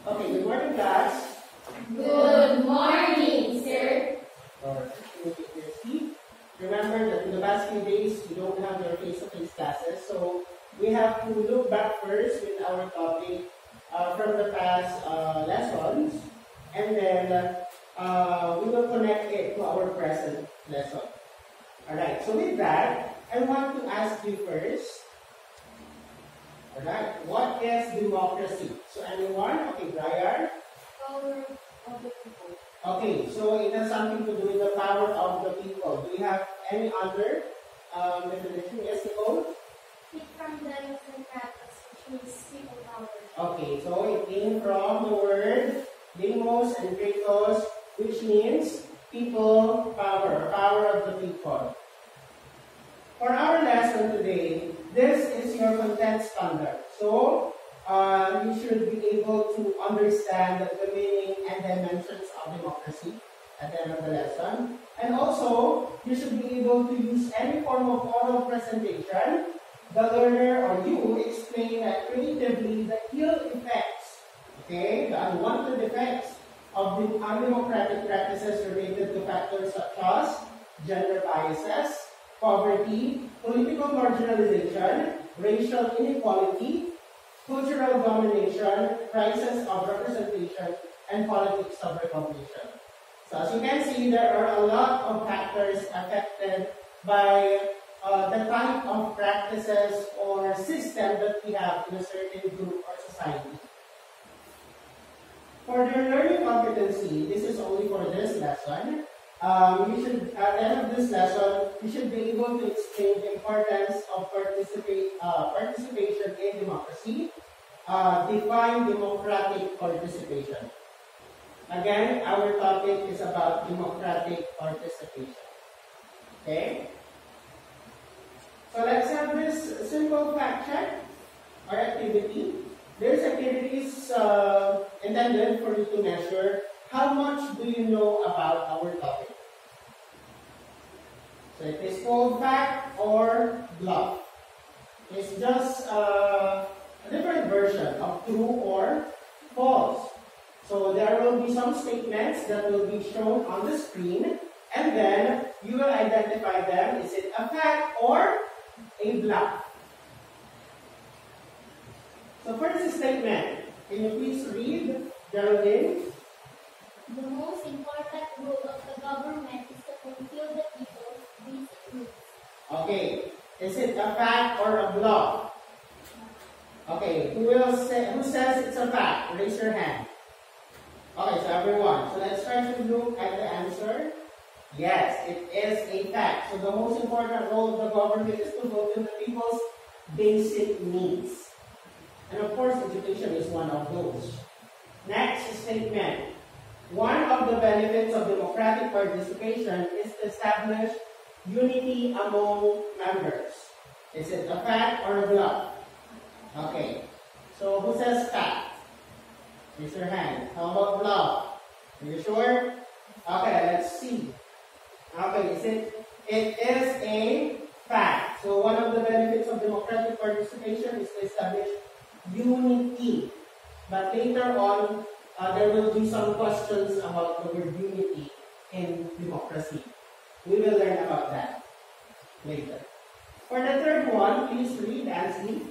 Okay, good morning, class. Good morning, sir. Remember that in the past few days, we don't have your face-to-face classes, so we have to look back first with our topic from the past lessons, and then we will connect it to our present lesson. Alright, so with that, I want to ask you first, alright, what is democracy? So anyone? Okay, Brian? Power of the people. Okay, so it has something to do with the power of the people. Do you have any other definition? Yes, Nicole? It from the Latin practice, which means people power. Okay, so it came from the word demos and kratos, which means people power, power of the people. For our lesson today, this is your content standard. So, you should be able to understand the meaning and dimensions of democracy at the end of the lesson. And also, you should be able to use any form of oral presentation. The learner or you explain creatively the ill effects, okay, the unwanted effects of the undemocratic practices related to factors such as gender biases, poverty, political marginalization, racial inequality, cultural domination, crisis of representation, and politics of recognition. So as you can see, there are a lot of factors affected by the type of practices or system that we have in a certain group or society. For their learning competency, this is only for this lesson. You should, at the end of this lesson, you should be able to explain the importance of participation in democracy. Define democratic participation. Again, our topic is about democratic participation. Okay? So let's have this simple fact check or activity. This activity is intended for you to measure how much do you know about our topic. So it is called fact or bluff. It's just a different version of true or false. So there will be some statements that will be shown on the screen, and then you will identify them. Is it a fact or a bluff? So first statement, can you please read, Geraldine? The most important role of the government is to fulfill the people's basic needs. Okay, is it a fact or a bluff? Okay, who says it's a fact? Raise your hand. Okay, so everyone. So let's try to look at the answer. Yes, it is a fact. So the most important role of the government is to fulfill the people's basic needs. And of course, education is one of those. Next statement. One of the benefits of democratic participation is to establish unity among members. Is it a fact or a bluff? Okay. So who says fact? Raise your hand. How about bluff? Are you sure? Okay, let's see. Okay, it is a fact. So one of the benefits of democratic participation is to establish unity. But later on, there will be some questions about the word unity in democracy. We will learn about that later. For the third one, please read, Nancy.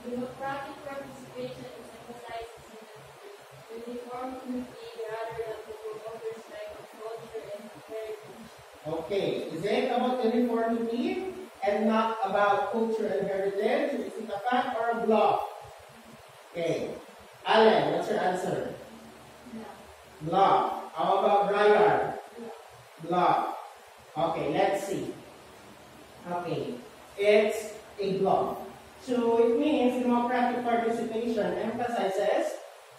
Democratic participation is emphasized in uniformity rather than to promote respect of culture and heritage. Okay, is it about uniformity and not about culture and heritage? Is it a fact or a bluff? Okay. Alan, what's your answer? No. Bluff. How about Brian? Bluff. Okay, let's see. Okay, it's a bluff. So it means democratic participation emphasizes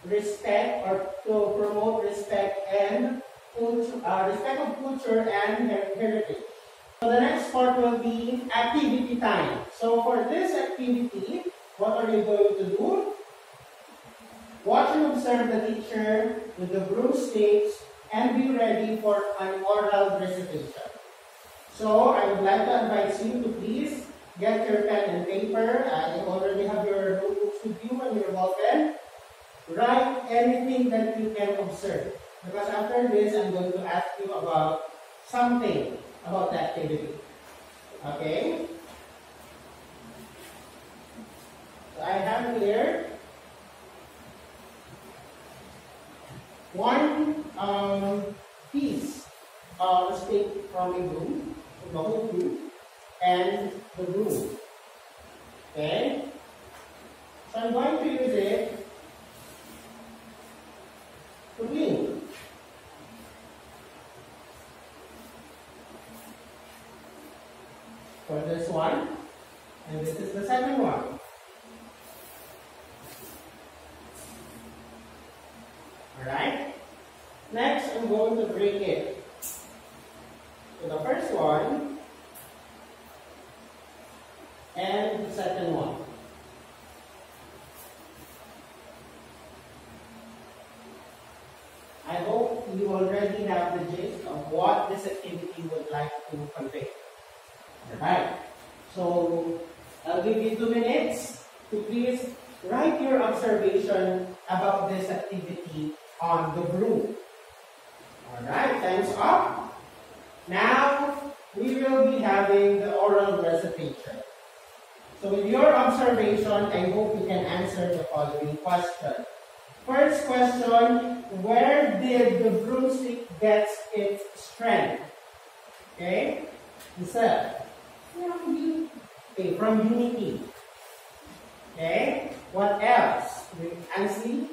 respect or to promote respect and respect of culture and heritage. So the next part will be activity time. So for this activity, what are you going to do? Watch and observe the teacher with the broomsticks and be ready for an oral recitation. So I would like to advise you to please get your pen and paper. You already have your notebooks with you and your ball pen. Write anything that you can observe. Because after this, I'm going to ask you about something about the activity. Okay? So I have here one piece of a stick from a broom, the whole broom, and the broom. Okay? So I'm going to use it to clean. For this one, and this is the second one. Alright? Next, I'm going to break it. So the first one, and the second one. I hope you already have the gist of what this activity would like to convey. Alright, so I'll give you 2 minutes to please write your observation about this activity on the broom. Alright, time's up. Now, we will be having the oral recitation. So with your observation, I hope you can answer the following question. First question, where did the broomstick get its strength? Okay, Lisa. Okay, from unity. Okay, what else? Ansley?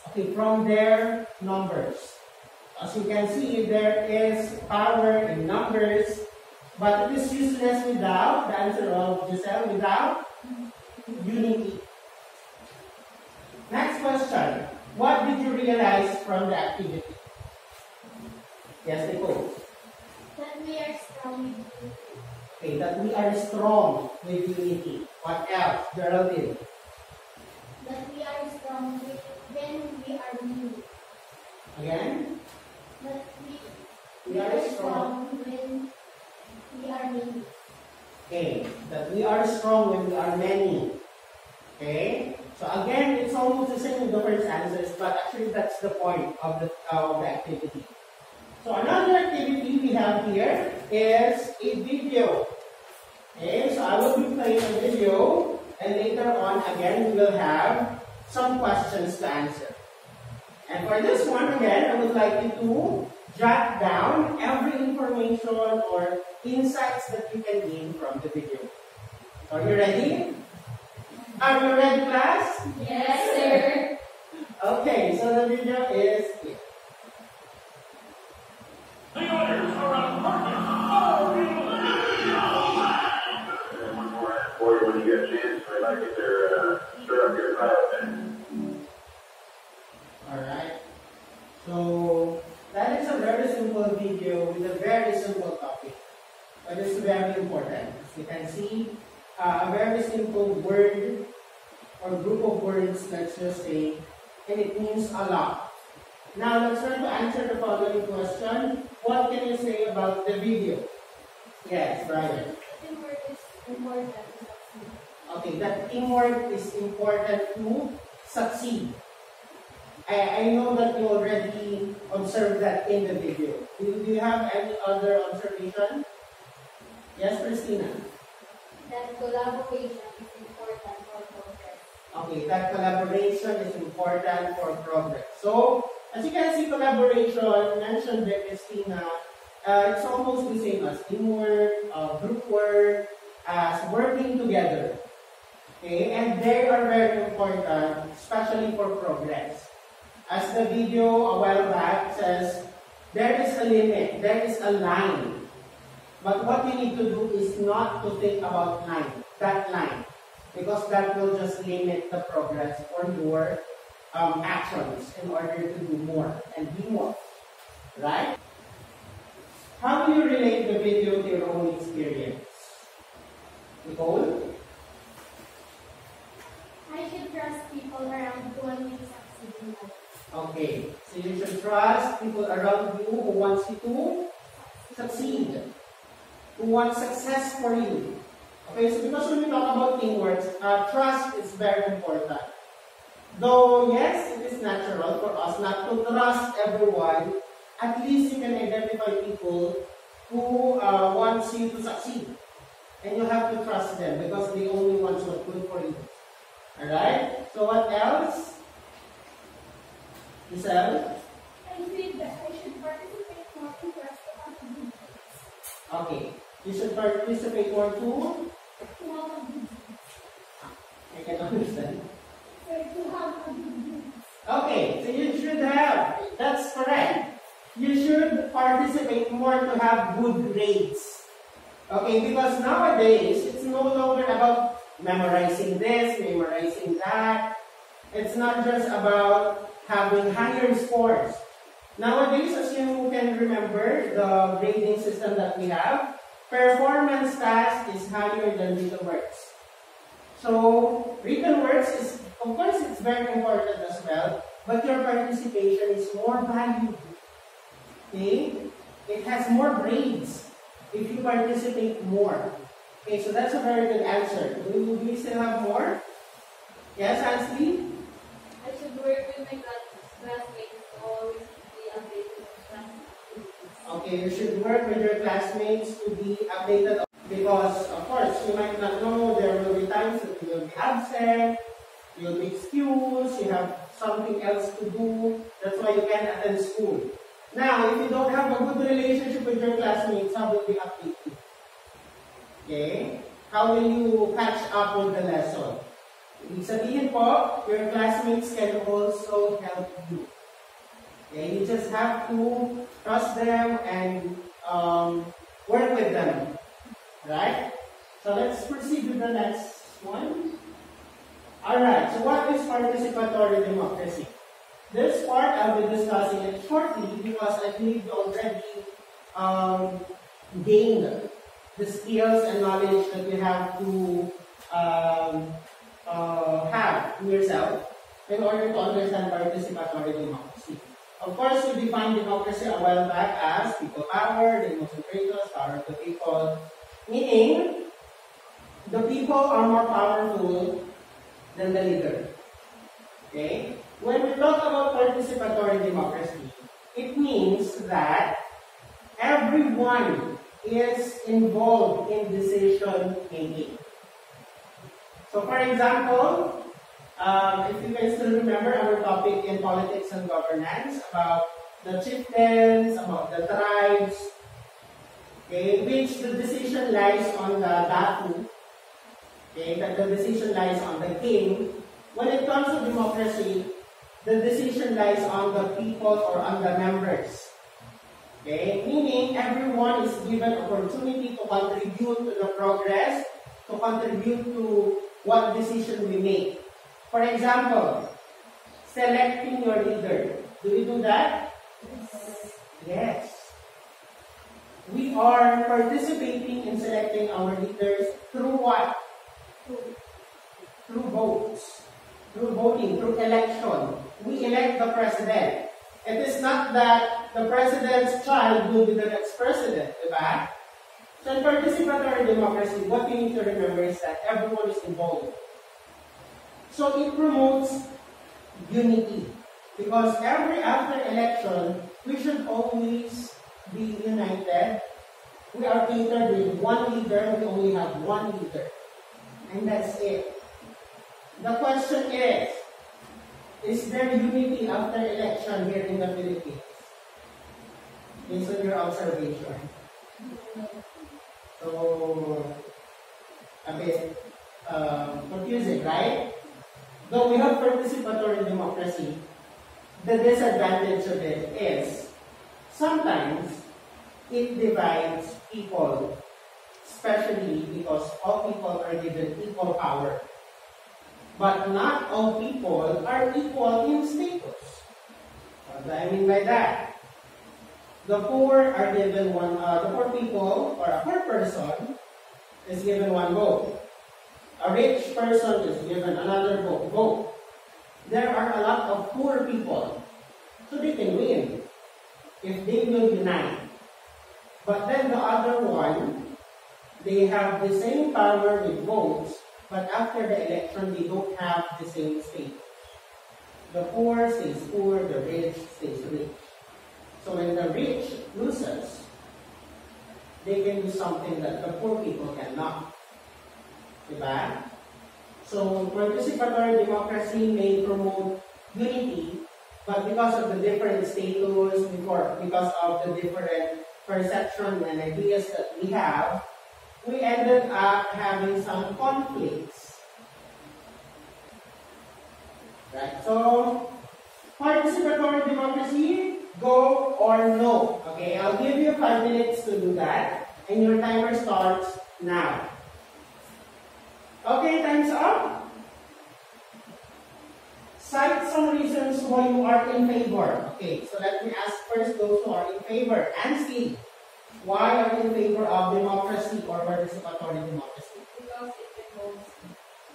Okay, from their numbers. As you can see, there is power in numbers, but it is useless without, the answer of Giselle, without unity. Next question. What did you realize from the activity? Yes, Nicole. That we are strong with unity. Okay, that we are strong with unity. What else, Geraldine? That we are strong when we are weak. Again? That We are strong. when we are many. Okay, that we are strong when we are many. Okay? So again, it's almost the same with the first answers, but actually that's the point of the activity. So another activity we have here is a video. Okay, so I will be playing a video, and later on again we will have some questions to answer. And for this one again, I would like you to jot down every information or insights that you can gain from the video. So are you ready? Are you ready, class? Yes, sir. Okay, so the video is here. The others are on purpose. Or when you get a chance, they might get their stir up your crowd then. Alright. So that is a very simple video with a very simple topic. But it's very important. As you can see, a very simple word or group of words, let's just say, and it means a lot. Now let's try to answer the following question. What can you say about the video? Yes, Brian. Teamwork is important to succeed. Okay, that teamwork is important to succeed. I know that you already observed that in the video. Do you have any other observation? Yes, Christina? That collaboration is important for progress. Okay, that collaboration is important for progress. So, as you can see, collaboration, mentioned by Christina, it's almost the same as teamwork, group work, as working together. Okay, and they are very important, especially for progress. As the video a while back says, there is a limit, there is a line. But what you need to do is not to think about that line, because that will just limit the progress or your actions in order to do more and be more. Right? How do you relate the video to your own experience? Nicole? I should trust people around who want me to succeed in life. Okay, so you should trust people around you who wants you to succeed, who want success for you. Okay, so because when we talk about teamwork, trust is very important. Though, yes, it is natural for us not to trust everyone, at least you can identify people who wants you to succeed. And you have to trust them because they only want what's good for you. Alright? So what else? Giselle? I feel that I should participate more in class to contribute. Okay. You should participate more too. I can understand. Okay, so you should have, that's correct. You should participate more to have good grades. Okay, because nowadays, it's no longer about memorizing this, memorizing that. It's not just about having higher scores. Nowadays, as you can remember, the grading system that we have, performance task is higher than written works. So, written works is, of course, it's very important as well, but your participation is more valued. Okay? It has more grades if you participate more. Okay, so that's a very good answer. Do we still have more? Yes, Ansley? I should work with my classmates to always be updated on class. Okay, you should work with your classmates to be updated because, of course, you might not know, there will be times that you will be absent, you will be excused, you have something else to do, that's why you can't attend school. Now, if you don't have a good relationship with your classmates, how will they update you? Okay? How will you catch up with the lesson? Ibig sabihin po, your classmates can also help you. Okay? You just have to trust them and work with them. Right? So let's proceed with the next one. Alright, so what is participatory democracy? This part, I'll be discussing it shortly because I believe you already gained the skills and knowledge that you have to have in yourself in order to understand participatory democracy. Of course, we defined democracy a while back as people power, demonstrators, power of the people, meaning the people are more powerful than the leader. Okay? When we talk about participatory democracy, it means that everyone is involved in decision making. So for example, if you guys still remember our topic in politics and governance about the chieftains, about the tribes, okay, which the decision lies on the datu, okay, that the decision lies on the king. When it comes to democracy, the decision lies on the people or on the members. Okay? Meaning, everyone is given opportunity to contribute to the progress, to contribute to what decision we make. For example, selecting your leader. Do we do that? Yes. We are participating in selecting our leaders through what? Through votes. Through voting, through election. We elect the president. It is not that the president's child will be the next president, diba? So in participatory democracy, what you need to remember is that everyone is involved. So it promotes unity. Because after election, we should always be united. We are catered with one leader, we only have one leader. And that's it. The question is there unity after election here in the Philippines? Based on your observation. So, a bit confusing, right? Though we have participatory democracy, the disadvantage of it is sometimes it divides people, especially because all people are given equal power. But not all people are equal in status. What do I mean by that? The poor are given the poor people or a poor person is given one vote. A rich person is given another vote. There are a lot of poor people, so they can win if they will unite. But then the other one, they have the same power with votes, but after the election, they don't have the same status. The poor stays poor, the rich stays rich. So when the rich loses, they can do something that the poor people cannot. Diba? So participatory democracy may promote unity, but because of the different status, because of the different perception and ideas that we have, we ended up having some conflicts. Right? So, participatory democracy, go or no. Okay, I'll give you 5 minutes to do that, and your timer starts now. Okay, time's up. Cite some reasons why you are in favor. Okay, so let me ask first those who are in favor. And see, why are you in favor of democracy or participatory democracy? Because it involves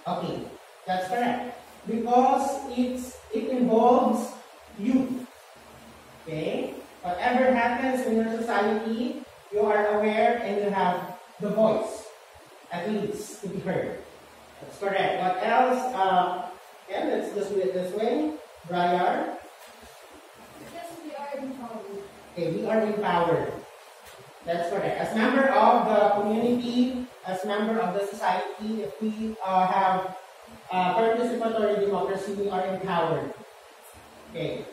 Okay, that's correct. Because it involves youth. Okay? Whatever happens in your society, you are aware and you have the voice, at least, to be heard. That's correct. What else? Yeah, let's just do it this way. Briar. because we are empowered. Okay, we are empowered. That's correct. As member of the community, as member of the society, if we have participatory democracy, we are empowered. Okay.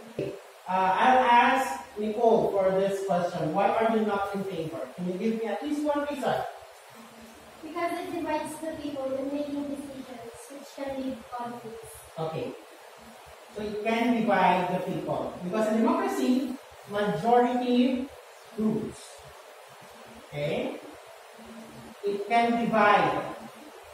I'll ask Nicole for this question. Why are you not in favor? Can you give me at least one reason? Because it divides the people in making decisions, which can lead to conflicts. Okay. So it can divide the people. Because in democracy, majority rules. Okay? It can divide.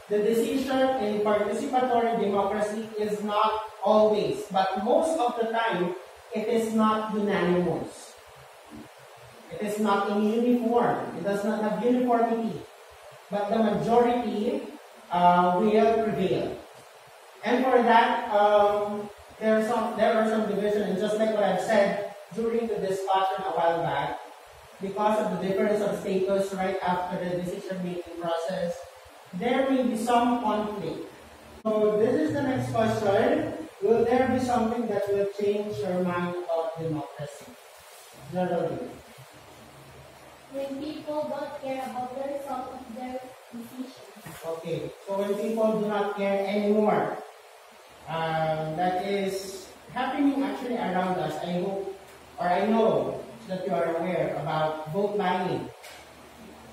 The decision in participatory democracy is not always, but most of the time, it is not unanimous. It is not in uniform. It does not have uniformity. But the majority will prevail. And for that, there are some divisions, and just like what I've said during the discussion a while back, because of the difference of status right after the decision-making process, there may be some conflict. So this is the next question. Will there be something that will change your mind about democracy? Geraldine. When people don't care about the result of their decisions. Okay, so when people do not care anymore, that is happening actually around us. I hope, or I know that you are aware about vote buying.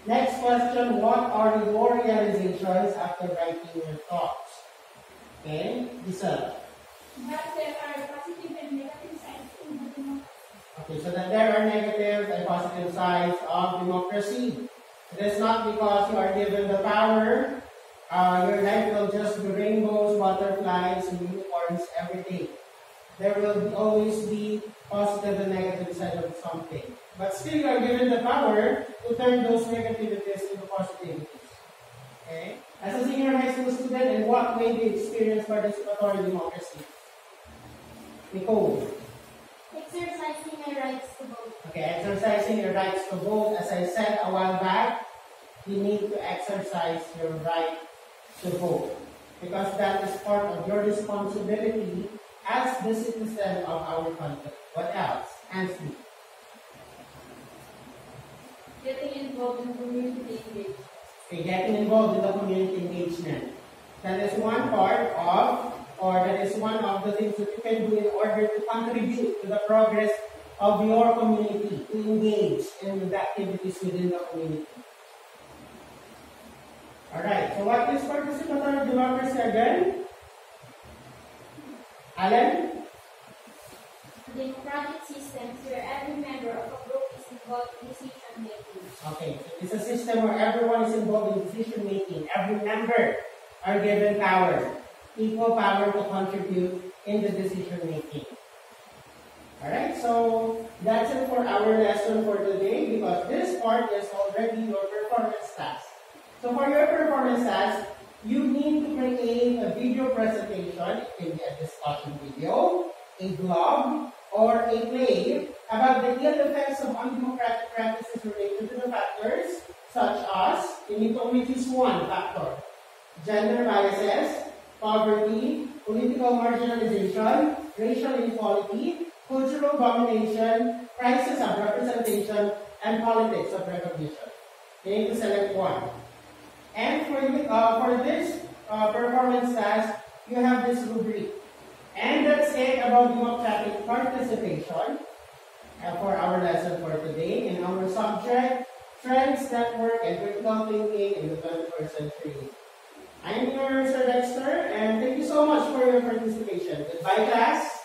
Next question, what are your realizations after writing your thoughts? Okay, Lisa. But there are positive and negative sides in the democracy. Okay, so that there are negative and positive sides of democracy. It is not because you are given the power, your life will just be rainbows, butterflies, and unicorns every day. There will always be positive and negative side of something. But still, you are given the power to turn those negativities into positivities. Okay? As a senior high school student, in what way do you experience participatory democracy? Nicole. Exercising my rights to vote. Okay, exercising your rights to vote. As I said a while back, you need to exercise your right to vote. Because that is part of your responsibility as the citizen of our country. What else? Ansley. Getting involved in community engagement. Okay, getting involved in the community engagement. That is one part of, or that is one of the things that you can do in order to contribute to the progress of your community, to engage in the activities within the community. Alright, so what is participatory democracy again? Alan? Democratic systems where every member of a group is involved in decision making. Okay, so it's a system where everyone is involved in decision making. Every member are given power, equal power to contribute in the decision making. Alright, so that's it for our lesson for today because this part is already your performance task. So for your performance task, you need to create a video presentation. It can be a discussion video, a blog, or a play about the ill effects of undemocratic practices related to the factors such as, you need to only choose one factor: gender biases, poverty, political marginalization, racial inequality, cultural domination, crisis of representation, and politics of recognition. You need to select one. And for this performance task, you have this rubric. And that's it about democratic participation for our lesson for today in our subject, Trends, Network, and Critical Thinking in the 21st Century. I'm your Sir Dexter, and thank you so much for your participation. Goodbye, class.